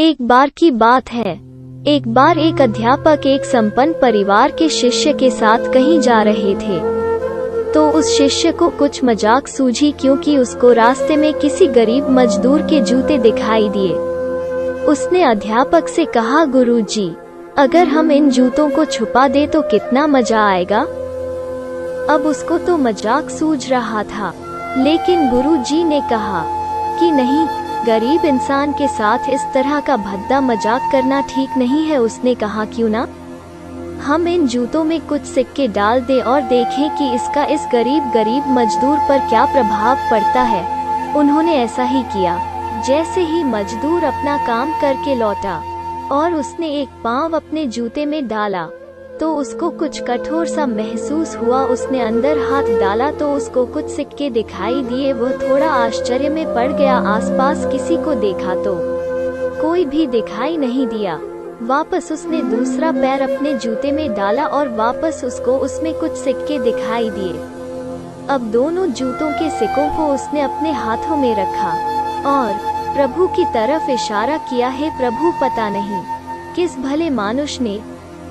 एक बार की बात है। एक बार एक अध्यापक एक संपन्न परिवार के शिष्य के साथ कहीं जा रहे थे। तो उस शिष्य को कुछ मजाक सूझी क्योंकि उसको रास्ते में किसी गरीब मजदूर के जूते दिखाई दिए। उसने अध्यापक से कहा, गुरुजी, अगर हम इन जूतों को छुपा दे तो कितना मजा आएगा। अब उसको तो मजाक सूझ रहा था, लेकिन गुरुजी ने कहा कि नहीं, गरीब इंसान के साथ इस तरह का भद्दा मजाक करना ठीक नहीं है। उसने कहा, क्यों ना हम इन जूतों में कुछ सिक्के डाल दें और देखें कि इसका इस गरीब मजदूर पर क्या प्रभाव पड़ता है। उन्होंने ऐसा ही किया। जैसे ही मजदूर अपना काम करके लौटा और उसने एक पाँव अपने जूते में डाला तो उसको कुछ कठोर सा महसूस हुआ। उसने अंदर हाथ डाला तो उसको कुछ सिक्के दिखाई दिए। वह थोड़ा आश्चर्य में पड़ गया। आसपास किसी को देखा तो कोई भी दिखाई नहीं दिया। वापस उसने दूसरा पैर अपने जूते में डाला और वापस उसको उसमें कुछ सिक्के दिखाई दिए। अब दोनों जूतों के सिक्कों को उसने अपने हाथों में रखा और प्रभु की तरफ इशारा किया, है प्रभु, पता नहीं किस भले मानुष ने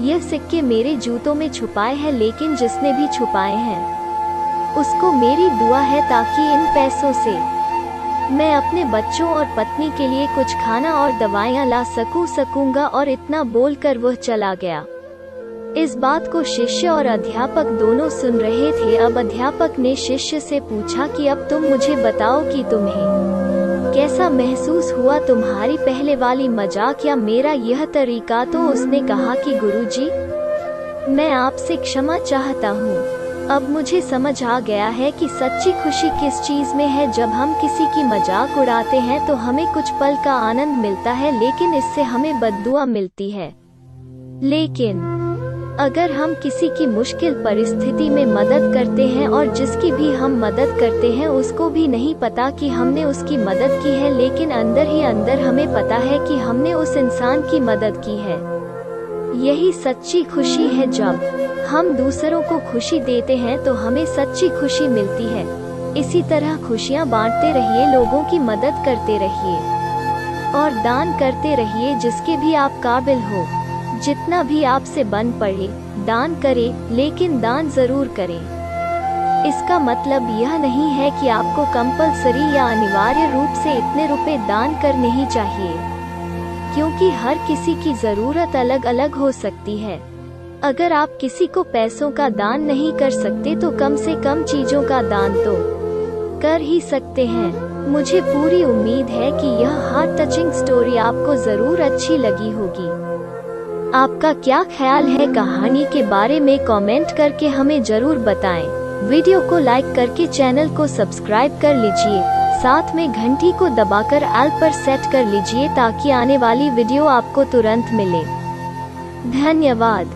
यह सिक्के मेरे जूतों में छुपाए हैं, लेकिन जिसने भी छुपाए हैं उसको मेरी दुआ है ताकि इन पैसों से मैं अपने बच्चों और पत्नी के लिए कुछ खाना और दवाइयाँ ला सकूंगा। और इतना बोलकर वह चला गया। इस बात को शिष्य और अध्यापक दोनों सुन रहे थे। अब अध्यापक ने शिष्य से पूछा कि अब तुम मुझे बताओ कि तुम्हें कैसा महसूस हुआ, तुम्हारी पहले वाली मजाक या मेरा यह तरीका। तो उसने कहा कि गुरुजी, मैं आपसे क्षमा चाहता हूँ। अब मुझे समझ आ गया है कि सच्ची खुशी किस चीज में है। जब हम किसी की मजाक उड़ाते हैं तो हमें कुछ पल का आनंद मिलता है, लेकिन इससे हमें बद्दुआ मिलती है। लेकिन अगर हम किसी की मुश्किल परिस्थिति में मदद करते हैं और जिसकी भी हम मदद करते हैं उसको भी नहीं पता कि हमने उसकी मदद की है, लेकिन अंदर ही अंदर हमें पता है कि हमने उस इंसान की मदद की है, यही सच्ची खुशी है। जब हम दूसरों को खुशी देते हैं तो हमें सच्ची खुशी मिलती है। इसी तरह खुशियाँ बांटते रहिए, लोगों की मदद करते रहिए और दान करते रहिए जिसके भी आप काबिल हो। जितना भी आपसे बन पड़े दान करें, लेकिन दान जरूर करें। इसका मतलब यह नहीं है कि आपको कंपलसरी या अनिवार्य रूप से इतने रुपए दान करने ही चाहिए, क्योंकि हर किसी की जरूरत अलग अलग हो सकती है। अगर आप किसी को पैसों का दान नहीं कर सकते तो कम से कम चीजों का दान तो कर ही सकते हैं। मुझे पूरी उम्मीद है कि यह हार्ट टचिंग स्टोरी आपको जरूर अच्छी लगी होगी। आपका क्या ख्याल है कहानी के बारे में कमेंट करके हमें जरूर बताएं। वीडियो को लाइक करके चैनल को सब्सक्राइब कर लीजिए, साथ में घंटी को दबाकर ऑल पर सेट कर लीजिए ताकि आने वाली वीडियो आपको तुरंत मिले। धन्यवाद।